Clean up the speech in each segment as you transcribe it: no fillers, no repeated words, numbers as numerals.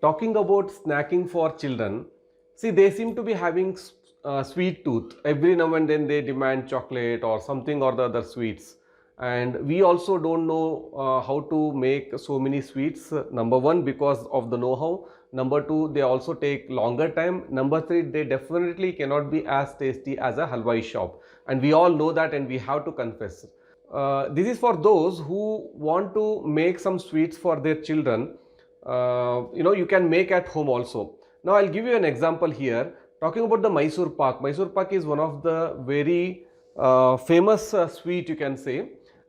talking about snacking for children, see, they seem to be having sweet tooth. Every now and then they demand chocolate or something or the other sweets. And we also don't know how to make so many sweets. Number one, because of the know-how. Number two, they also take longer time. Number three, they definitely cannot be as tasty as a halwai shop. And we all know that, and we have to confess. This is for those who want to make some sweets for their children. You can make at home also. Now I'll give you an example here. Talking about the Mysore Pak. Mysore Pak is one of the very famous sweet, you can say,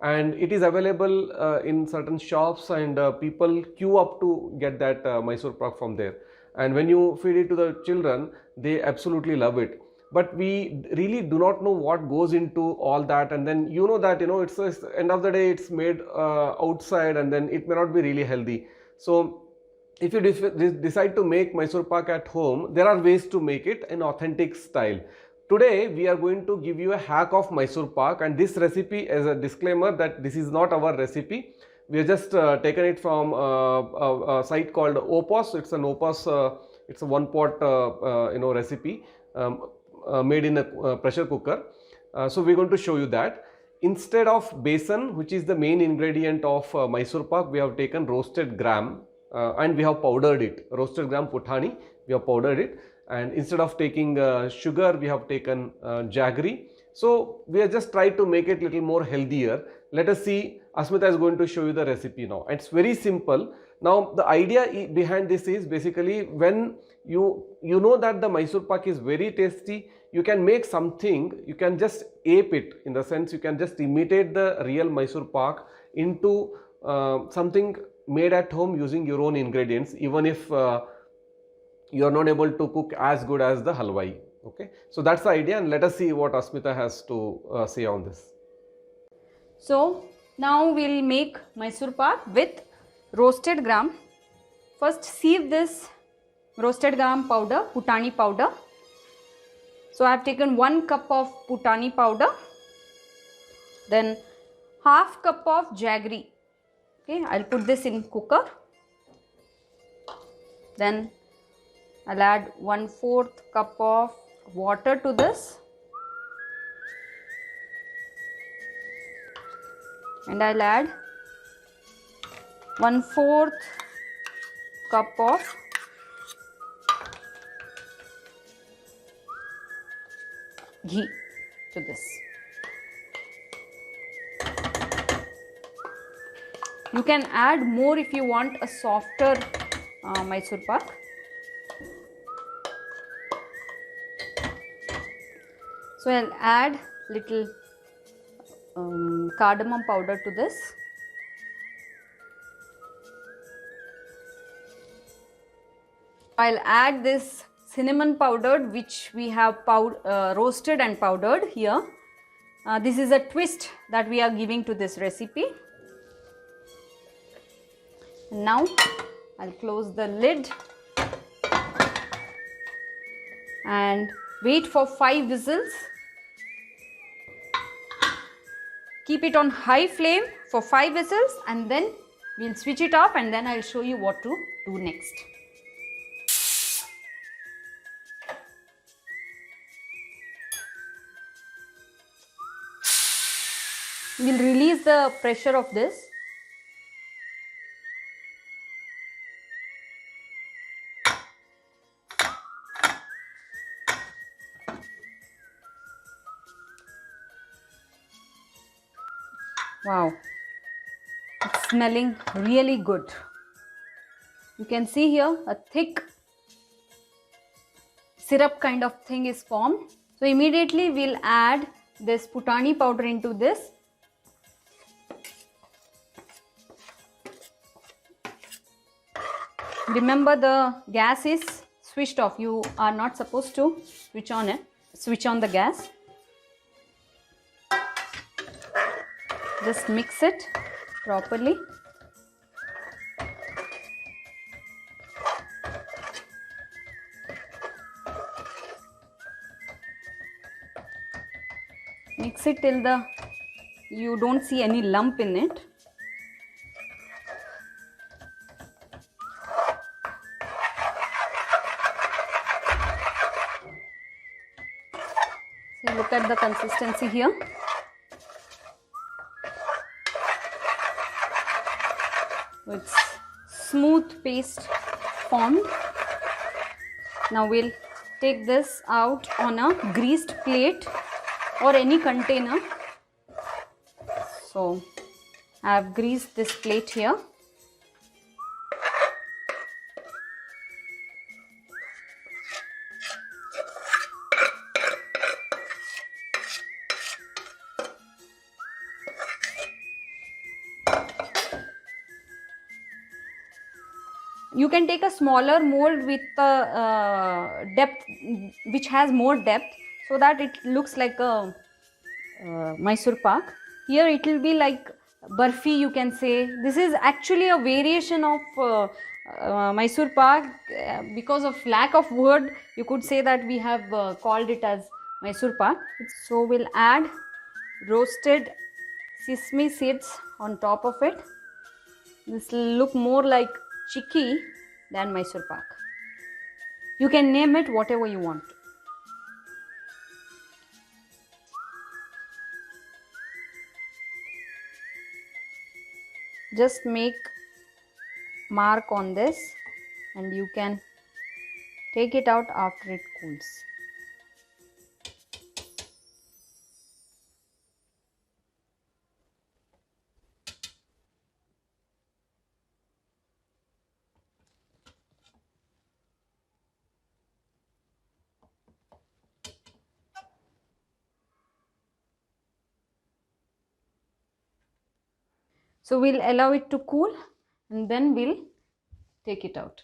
and it is available in certain shops, and people queue up to get that Mysore Pak from there. And when you feed it to the children, they absolutely love it. But we really do not know what goes into all that, and then that it's end of the day it's made outside, and then it may not be really healthy. So if you decide to make Mysore Pak at home, there are ways to make it in authentic style. Today we are going to give you a hack of Mysore Pak, and this recipe is a disclaimer that this is not our recipe. We have just taken it from a site called Opus. It's an Opus, it's a one pot recipe made in a pressure cooker. So we're going to show you that. Instead of besan, which is the main ingredient of Mysore Pak, we have taken roasted gram. And we have powdered it, roasted gram puthani, we have powdered it, and instead of taking sugar, we have taken jaggery. So we have just tried to make it little more healthier. Let us see. Asmita is going to show you the recipe now. It's very simple. Now the idea behind this is basically, when you know that the Mysore Pak is very tasty, you can make something, you can just ape it, in the sense you can just imitate the real Mysore Pak into something made at home using your own ingredients, even if you are not able to cook as good as the halwai. Okay, so that's the idea, and let us see what Asmita has to say on this. So now we'll make Mysore Pak with roasted gram. First sieve this roasted gram powder, puthani powder. So I have taken 1 cup of puthani powder, then half cup of jaggery. Okay, I'll put this in cooker. Then I'll add 1/4 cup of water to this, and I'll add 1/4 cup of ghee to this. You can add more if you want a softer Mysore Pak. So I'll add little cardamom powder to this. I'll add this cinnamon powdered, which we have roasted and powdered here. This is a twist that we are giving to this recipe. Now I'll close the lid and wait for 5 whistles. Keep it on high flame for 5 whistles, and then we'll switch it off, and then I'll show you what to do next. We'll release the pressure of this. Wow, it's smelling really good. You can see here a thick syrup kind of thing is formed. So immediately we'll add this puthani powder into this. Remember, the gas is switched off. You are not supposed to switch on the gas. Just mix it properly. Mix it till you don't see any lump in it. the consistency here. It's smooth paste formed. Now we'll take this out on a greased plate or any container. So I have greased this plate here. You can take a smaller mold with depth, which has more depth, so that it looks like a Mysore pak. Here it will be like barfi, you can say. This is actually a variation of Mysore pak. Because of lack of word, you could say that we have called it as Mysore pak. So we'll add roasted sesame seeds on top of it. This will look more like chikki than Mysore pak. You can name it whatever you want. Just make mark on this and you can take it out after it cools. So we'll allow it to cool and then we'll take it out.